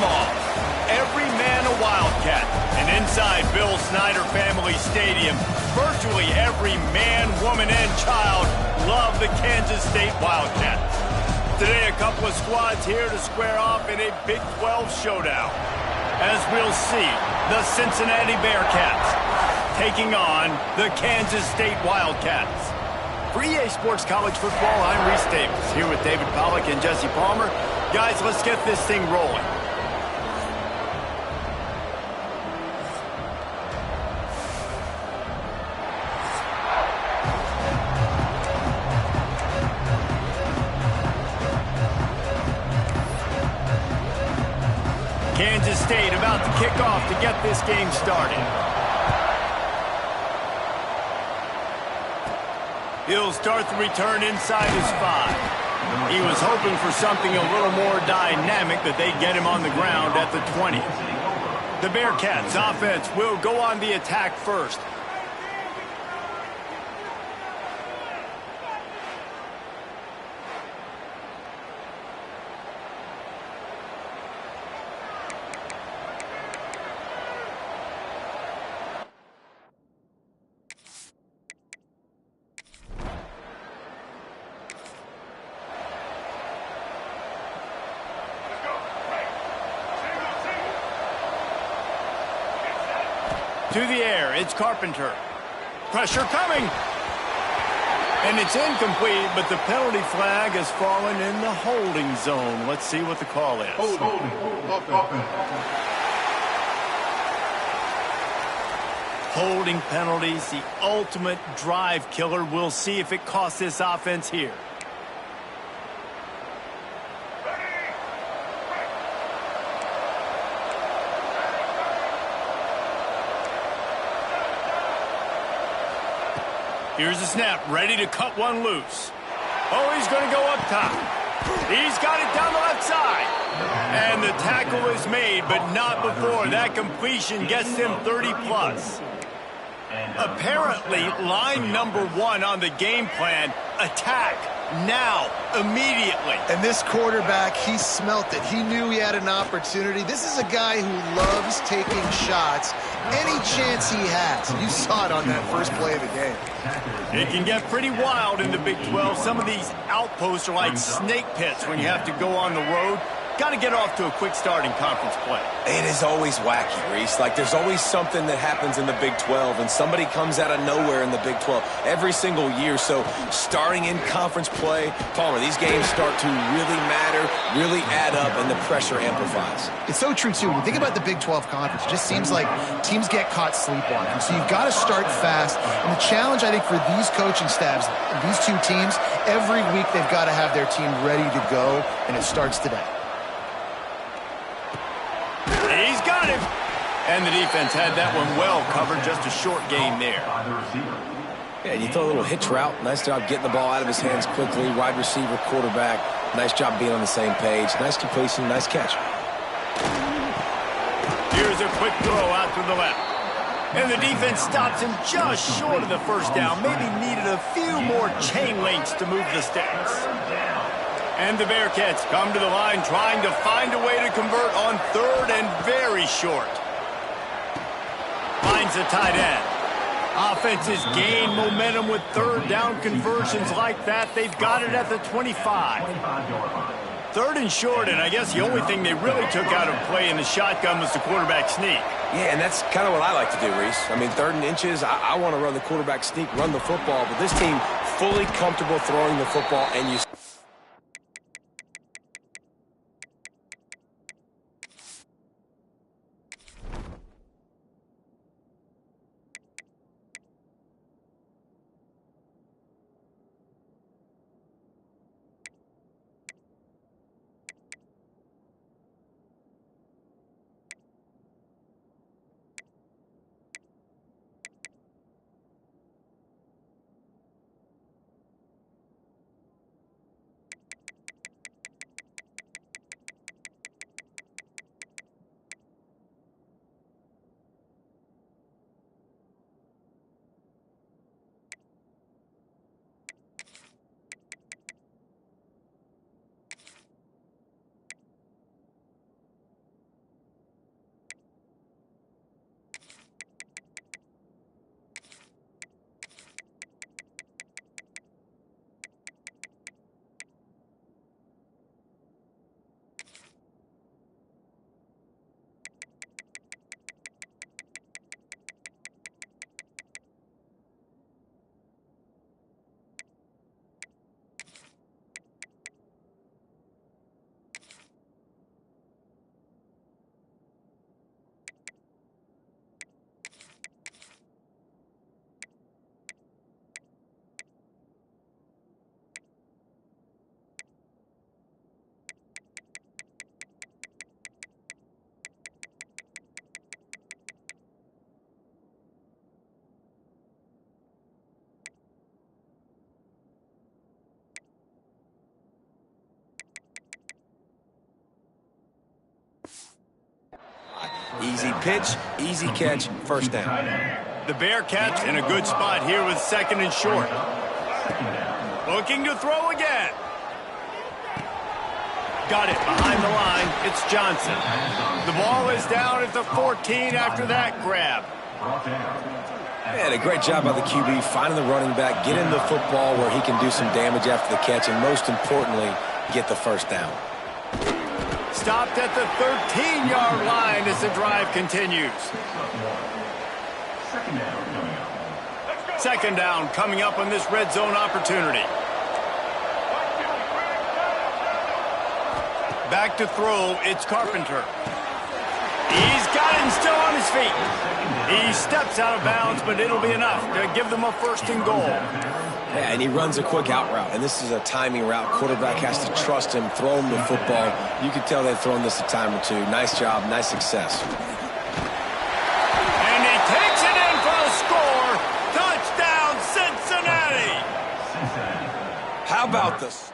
off. Every man a Wildcat. And inside Bill Snyder Family Stadium, virtually every man, woman, and child love the Kansas State Wildcats. Today, a couple of squads here to square off in a Big 12 showdown. As we'll see, the Cincinnati Bearcats taking on the Kansas State Wildcats. For EA Sports College Football, I'm Reese Davis, here with David Pollack and Jesse Palmer. Guys, let's get this thing rolling. Kansas State about to kick off to get this game started. He'll start the return inside his 5. He was hoping for something a little more dynamic, that they'd get him on the ground at the 20. The Bearcats offense will go on the attack first. To the air, it's Carpenter. Pressure coming. And it's incomplete, but the penalty flag has fallen in the holding zone. Let's see what the call is. Holding penalties, the ultimate drive killer. We'll see if it costs this offense here. Here's the snap, ready to cut one loose. Oh, he's going to go up top. He's got it down the left side. And the tackle is made, but not before that completion gets him 30+. Apparently, line number 1 on the game plan, attack now, immediately. And this quarterback, he smelt it. He knew he had an opportunity. This is a guy who loves taking shots any chance he has. You saw it on that first play of the game. It can get pretty wild in the Big 12. Some of these outposts are like snake pits when you have to go on the road. Got to get off to a quick start in conference play. It is always wacky, Reese. Like, there's always something that happens in the Big 12, and somebody comes out of nowhere in the Big 12 every single year. So, starting in conference play, Palmer, these games start to really matter, really add up, and the pressure amplifies. It's so true, too. When you think about the Big 12 conference, it just seems like teams get caught sleepwalking. So, you've got to start fast. And the challenge, I think, for these coaching staffs, these two teams, every week they've got to have their team ready to go, and it starts today. He's got him. And the defense had that one well covered. Just a short gain there. Yeah, you throw a little hitch route. Nice job getting the ball out of his hands quickly. Wide receiver, quarterback. Nice job being on the same page. Nice completion, nice catch. Here's a quick throw out to the left. And the defense stops him just short of the first down. Maybe needed a few more chain links to move the sticks. And the Bearcats come to the line trying to find a way to convert on 3rd and very short. Finds the tight end. Offenses gain momentum with 3rd down conversions like that. They've got it at the 25. 3rd and short, and I guess the only thing they really took out of play in the shotgun was the quarterback sneak. Yeah, and that's kind of what I like to do, Reese. I mean, 3rd and inches, I want to run the quarterback sneak, run the football, but this team fully comfortable throwing the football, and you Easy pitch, easy catch, first down. The Bearcats in a good spot here with 2nd and short. Looking to throw again. Got it behind the line. It's Johnson. The ball is down at the 14 after that grab. Man, a great job by the QB finding the running back, getting the football where he can do some damage after the catch, and most importantly, get the first down. Stopped at the 13-yard line as the drive continues. 2nd down coming up on this red zone opportunity. Back to throw, it's Carpenter. He's got it and still on his feet. He steps out of bounds, but it'll be enough to give them a 1st and goal. Yeah, and he runs a quick out route, and this is a timing route. Quarterback has to trust him, throw him the football. You can tell they've thrown this a time or two. Nice job, nice success. And he takes it in for the score. Touchdown, Cincinnati. How about this?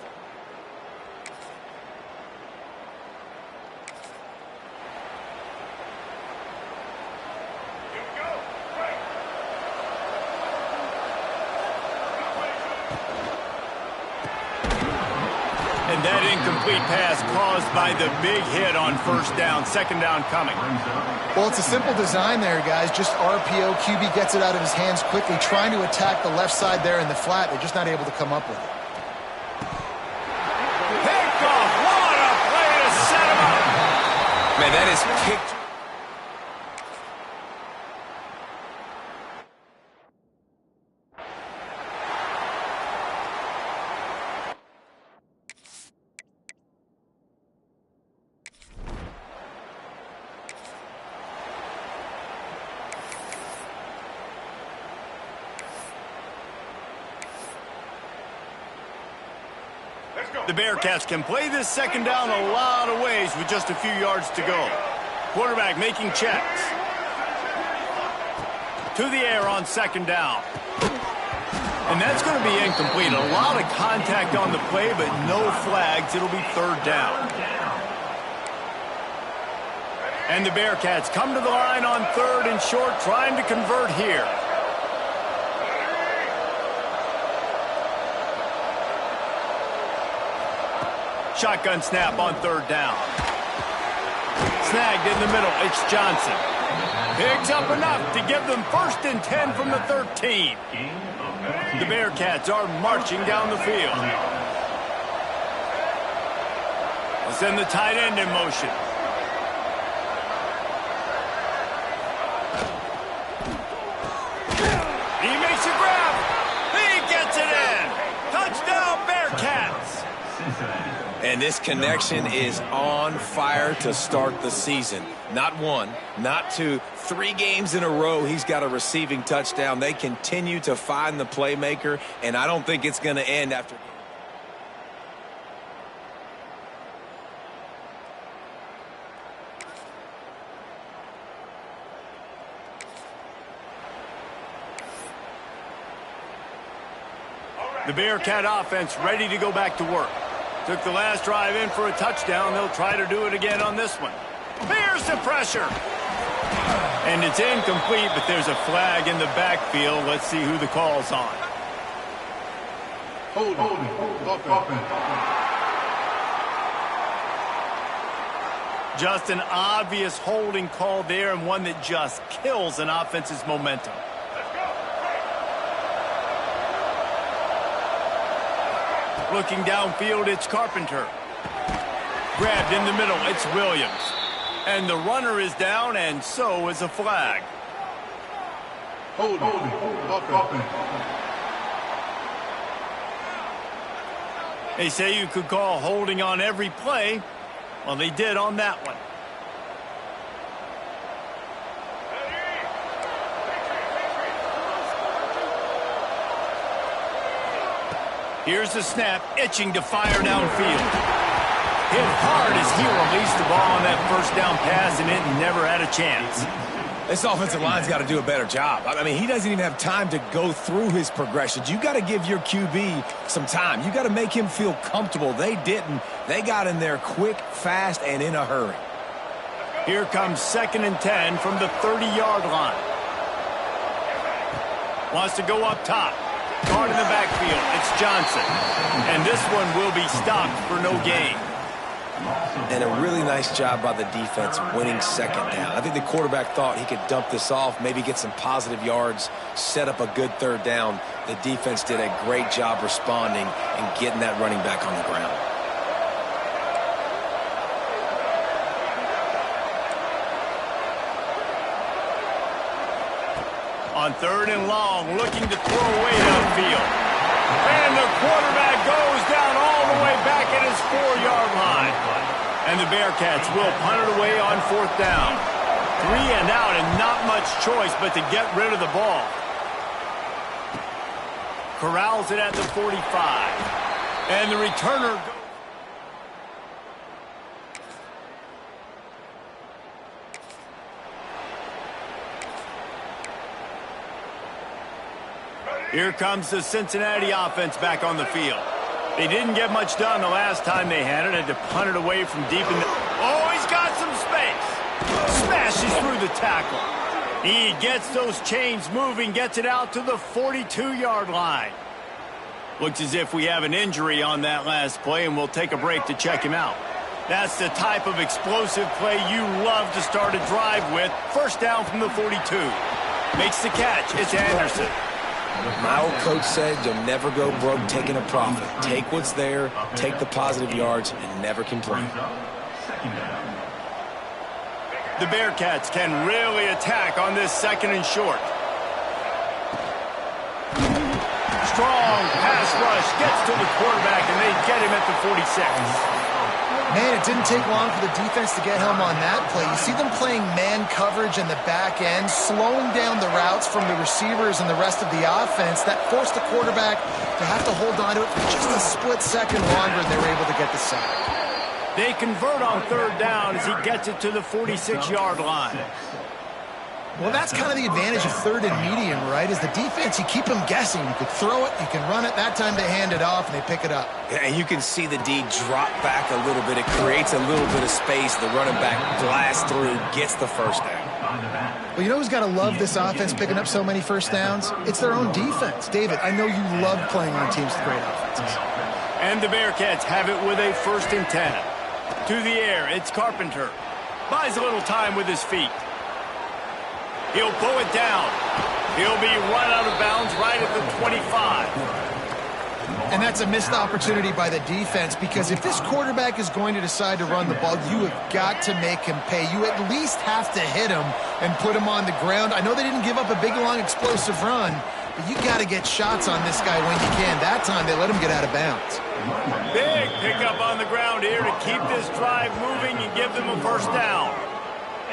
And that incomplete pass caused by the big hit on 1st down. 2nd down coming. Well, it's a simple design there, guys. Just RPO. QB gets it out of his hands quickly, trying to attack the left side there in the flat. They're just not able to come up with it. Picked off. What a play to set him up. Man, that is picked. The Bearcats can play this 2nd down a lot of ways with just a few yards to go. Quarterback making checks. To the air on 2nd down. And that's going to be incomplete. A lot of contact on the play, but no flags. It'll be 3rd down. And the Bearcats come to the line on 3rd and short, trying to convert here. Shotgun snap on 3rd down. Snagged in the middle. It's Johnson. Picks up enough to give them 1st and 10 from the 13. The Bearcats are marching down the field. They'll send the tight end in motion. He makes a grab. He gets it in. Touchdown, Bearcats. And this connection is on fire to start the season. Not 1, not 2, 3 games in a row he's got a receiving touchdown. They continue to find the playmaker, and I don't think it's going to end after. The Bearcat offense ready to go back to work. Took the last drive in for a touchdown. They'll try to do it again on this one. Here's the pressure. And it's incomplete, but there's a flag in the backfield. Let's see who the call's on. Hold. Just an obvious holding call there, and one that just kills an offense's momentum. Looking downfield, it's Carpenter. Grabbed in the middle, it's Williams. And the runner is down, and so is a flag. Hold. They say you could call holding on every play. Well, they did on that one. Here's the snap, itching to fire downfield. Hit hard as he released the ball on that 1st down pass, and it never had a chance. This offensive line's got to do a better job. I mean, he doesn't even have time to go through his progressions. You got to give your QB some time. You got to make him feel comfortable. They didn't. They got in there quick, fast, and in a hurry. Here comes 2nd and 10 from the 30-yard line. Wants to go up top. Guard in the backfield. It's Johnson. And this one will be stopped for no gain. And a really nice job by the defense winning 2nd down. I think the quarterback thought he could dump this off, maybe get some positive yards, set up a good 3rd down. The defense did a great job responding and getting that running back on the ground. On 3rd and long, looking to throw away downfield. And the quarterback goes down all the way back at his 4-yard line. And the Bearcats will punt it away on 4th down. 3 and out and not much choice but to get rid of the ball. Corrals it at the 45. And the returner goes. Here comes the Cincinnati offense back on the field. They didn't get much done the last time they had it. Had to punt it away from deep in the... Oh, he's got some space. Smashes through the tackle. He gets those chains moving, gets it out to the 42-yard line. Looks as if we have an injury on that last play, and we'll take a break to check him out. That's the type of explosive play you love to start a drive with. 1st down from the 42. Makes the catch. It's Anderson. My old coach said you'll never go broke taking a profit. Take what's there, take the positive yards, and never complain. The Bearcats can really attack on this 2nd and short. Strong pass rush gets to the quarterback, and they get him at the 46. Man, it didn't take long for the defense to get home on that play. You see them playing man coverage in the back end, slowing down the routes from the receivers and the rest of the offense. That forced the quarterback to have to hold on to it for just a split second longer, and they were able to get the sack. They convert on 3rd down as he gets it to the 46-yard line. Well, that's kind of the advantage of 3rd and medium, right? Is the defense, you keep them guessing. You can throw it, you can run it. That time they hand it off, and they pick it up. And you can see the D drop back a little bit. It creates a little bit of space. The running back blasts through, gets the 1st down. Well, you know who's got to love this offense picking up so many 1st downs? It's their own defense. David, I know you love playing on teams with great offenses. And the Bearcats have it with a 1st and 10. To the air, it's Carpenter. Buys a little time with his feet. He'll pull it down. He'll be run out of bounds right at the 25. And that's a missed opportunity by the defense, because if this quarterback is going to decide to run the ball, you have got to make him pay. You at least have to hit him and put him on the ground. I know they didn't give up a big, long, explosive run, but you got to get shots on this guy when you can. That time, they let him get out of bounds. Big pickup on the ground here to keep this drive moving and give them a 1st down.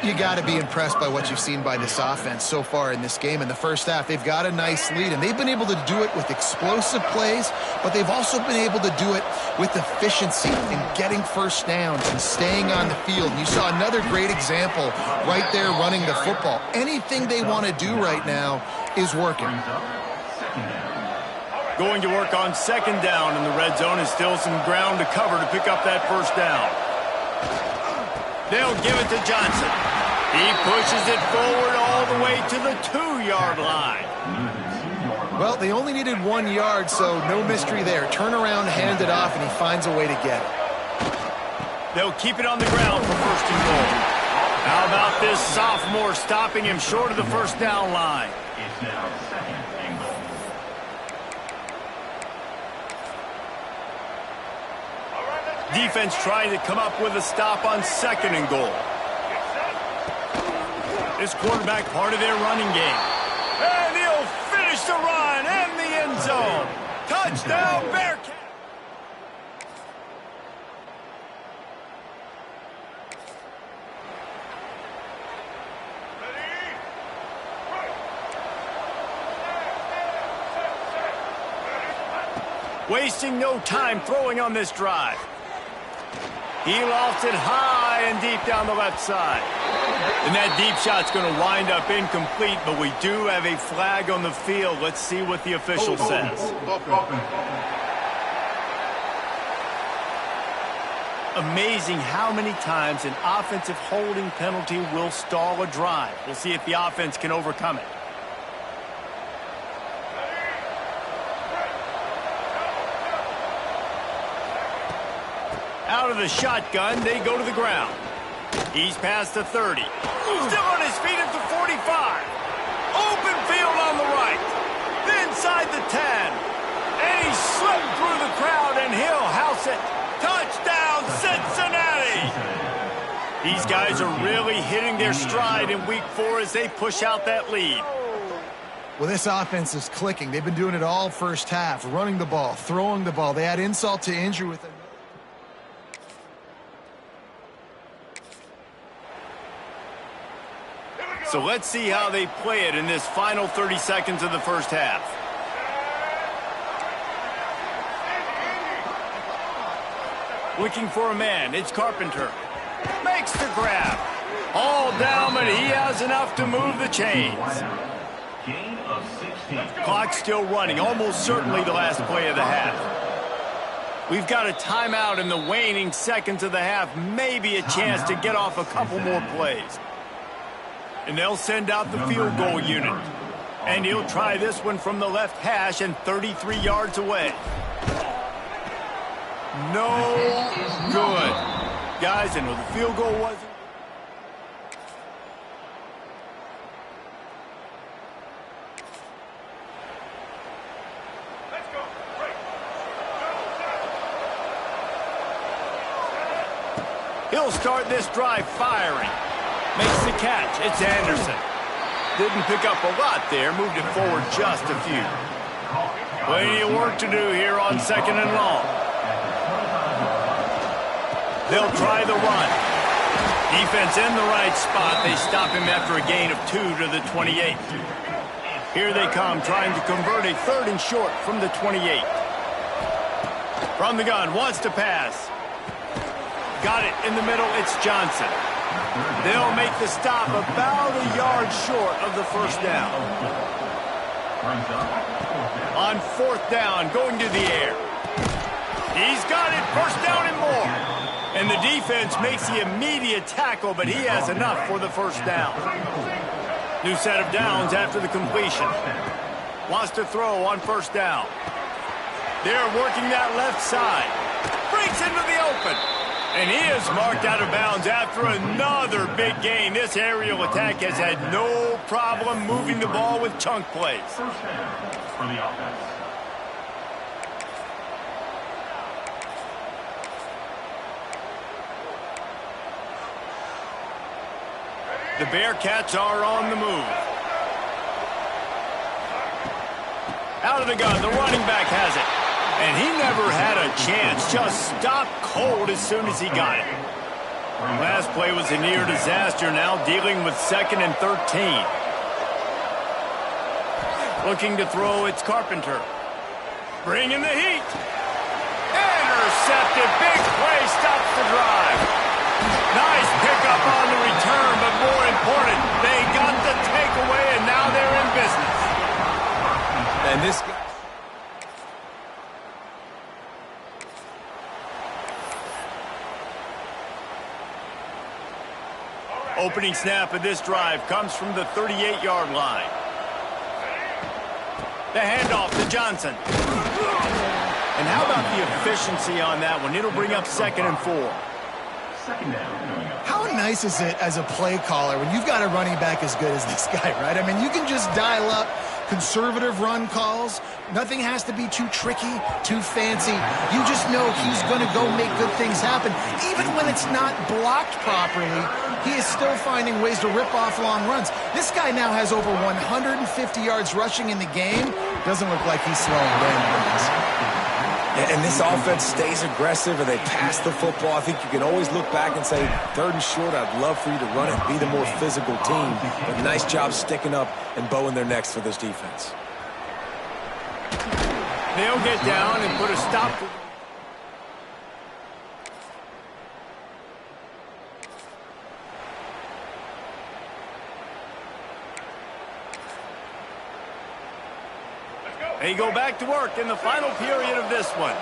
You got to be impressed by what you've seen by this offense so far in this game. In the 1st half, they've got a nice lead, and they've been able to do it with explosive plays, but they've also been able to do it with efficiency in getting 1st downs and staying on the field. You saw another great example right there running the football. Anything they want to do right now is working. Going to work on 2nd down, and the red zone is still some ground to cover to pick up that 1st down. They'll give it to Johnson. He pushes it forward all the way to the 2-yard line. Well, they only needed 1 yard, so no mystery there. Turn around, hand it off, and he finds a way to get it. They'll keep it on the ground for 1st and goal. How about this sophomore stopping him short of the 1st down line? Defense trying to come up with a stop on 2nd and goal. This quarterback part of their running game. And he'll finish the run and the end zone. Touchdown, Bearcats. Wasting no time throwing on this drive. He lofts it high and deep down the left side. And that deep shot's going to wind up incomplete, but we do have a flag on the field. Let's see what the official says. Amazing how many times an offensive holding penalty will stall a drive. We'll see if the offense can overcome it. Out of the shotgun, they go to the ground. He's past the 30. Still on his feet at the 45. Open field on the right. Inside the 10. And he slipped through the crowd, and he'll house it. Touchdown, Cincinnati! These guys are really hitting their stride in week 4 as they push out that lead. Well, this offense is clicking. They've been doing it all first half, running the ball, throwing the ball. They add insult to injury with it. So let's see how they play it in this final 30 seconds of the first half. Looking for a man, it's Carpenter. Makes the grab. All down, but he has enough to move the chains. Clock still running, almost certainly the last play of the half. We've got a timeout in the waning seconds of the half, maybe a chance to get off a couple more plays. And they'll send out the field goal unit. And he'll try this one from the left hash and 33 yards away. No good. Guys, I know the field goal wasn't. Let's go. Break. He'll start this drive firing. Makes the catch. It's Anderson. Didn't pick up a lot there. Moved it forward just a few. Plenty of work to do here on 2nd and long. They'll try the run. Defense in the right spot. They stop him after a gain of 2 to the 28. Here they come, trying to convert a 3rd and short from the 28. From the gun, wants to pass. Got it in the middle. It's Johnson. They'll make the stop about a yard short of the first down. On 4th down, going to the air. He's got it, 1st down and more. And the defense makes the immediate tackle, but he has enough for the 1st down. New set of downs after the completion. Wants to throw on 1st down. They're working that left side. Breaks into the open. And he is marked out of bounds after another big gain. This aerial attack has had no problem moving the ball with chunk plays. First down for the offense. The Bearcats are on the move. Out of the gun, the running back has it. And he never had a chance, just stopped cold as soon as he got it. Last play was a near disaster, now dealing with 2nd and 13. Looking to throw, it's Carpenter. Bringing the heat. Intercepted, big play, stops the drive. Nice pickup on the return, but more important, they got the takeaway, and now they're in business. And this guy... Opening snap of this drive comes from the 38-yard line. The handoff to Johnson. And how about the efficiency on that one? It'll bring up 2nd and 4. Second down. How nice is it as a play caller when you've got a running back as good as this guy, right? I mean, you can just dial up conservative run calls. Nothing has to be too tricky, too fancy. You just know he's going to go make good things happen. Even when it's not blocked properly, he is still finding ways to rip off long runs. This guy now has over 150 yards rushing in the game. Doesn't look like he's slowing down. And this offense stays aggressive and they pass the football. I think you can always look back and say, 3rd and short, I'd love for you to run it, be the more physical team. But nice job sticking up and bowing their necks for this defense. They'll get down and put a stop to... They go back to work in the final period of this one.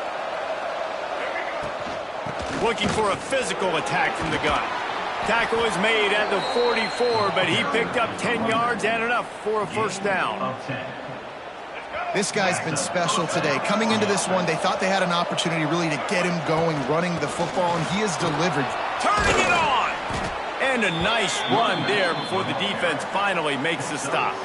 looking for a physical attack from the gun. Tackle is made at the 44, but he picked up 10 yards and enough for a first down. This guy's been special today. Coming into this one, they thought they had an opportunity really to get him going, running the football, and he has delivered. Turning it on! And a nice run there before the defense finally makes the stop.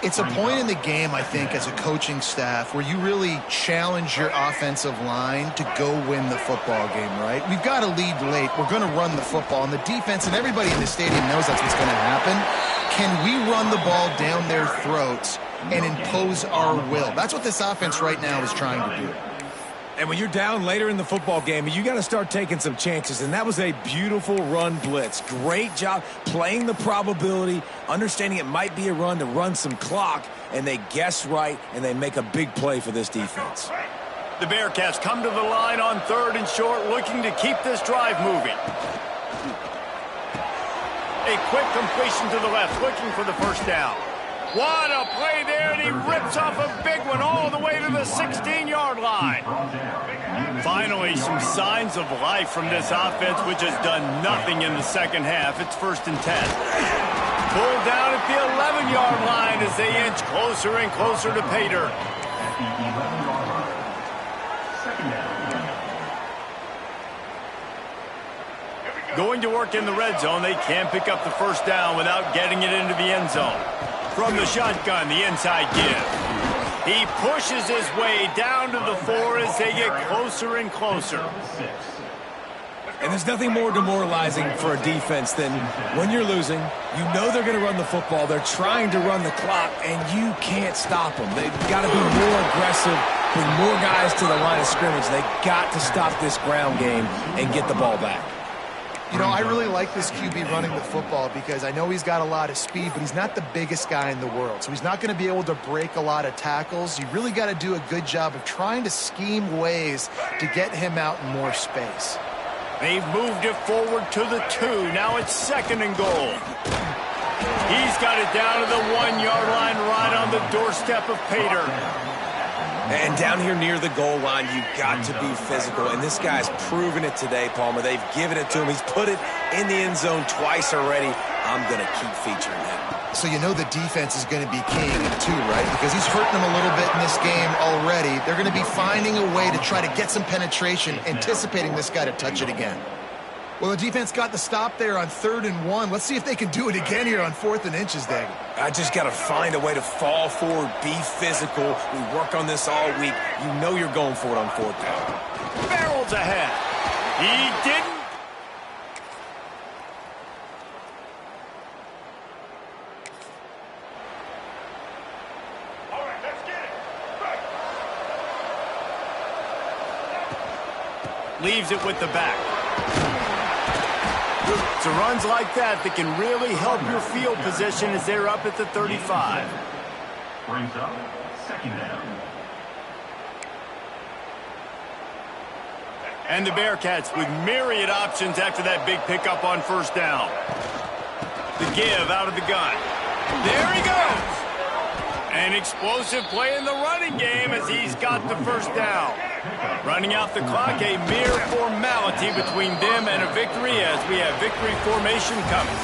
It's a point in the game, I think, as a coaching staff where you really challenge your offensive line to go win the football game, right? We've got to lead late. We're going to run the football, and the defense and everybody in the stadium knows that's what's going to happen. Can we run the ball down their throats and impose our will? That's what this offense right now is trying to do. And when you're down later in the football game, you got to start taking some chances. And that was a beautiful run blitz. Great job playing the probability, understanding it might be a run to run some clock, and they guess right, and they make a big play for this defense. The Bearcats come to the line on 3rd and short, looking to keep this drive moving. A quick completion to the left, looking for the first down. What a play there, and he rips off a big one all the way to the 16-yard line. Finally, some signs of life from this offense, which has done nothing in the second half. It's 1st and 10. Pulled down at the 11-yard line as they inch closer and closer to pay dirt. Going to work in the red zone, they can't pick up the first down without getting it into the end zone. From the shotgun, the inside give. He pushes his way down to the 4 as they get closer and closer. And there's nothing more demoralizing for a defense than when you're losing, you know they're going to run the football, they're trying to run the clock, and you can't stop them. They've got to be more aggressive, bring more guys to the line of scrimmage. They've got to stop this ground game and get the ball back. You know, I really like this QB running the football because I know he's got a lot of speed, but he's not the biggest guy in the world. So he's not going to be able to break a lot of tackles. You really got to do a good job of trying to scheme ways to get him out in more space. They've moved it forward to the 2. Now it's 2nd and goal. He's got it down to the 1-yard line right on the doorstep of pay dirt. And down here near the goal line, you've got to be physical. And this guy's proven it today, Palmer. They've given it to him. He's put it in the end zone twice already. I'm going to keep featuring him. So you know the defense is going to be keying him too, right? Because he's hurting them a little bit in this game already. They're going to be finding a way to try to get some penetration, anticipating this guy to touch it again. Well, the defense got the stop there on 3rd and 1. Let's see if they can do it again here on 4th and inches, David. I just got to find a way to fall forward, be physical. We work on this all week. You know you're going for it on 4th down. Barrels ahead. He didn't. All right, let's get it. Right. Leaves it with the back. It's runs like that that can really help your field position as they're up at the 35. Brings up 2nd down. And the Bearcats with myriad options after that big pickup on 1st down. The give out of the gun. There he goes. An explosive play in the running game as he's got the first down. Running out the clock, a mere formality between them and a victory as we have victory formation coming.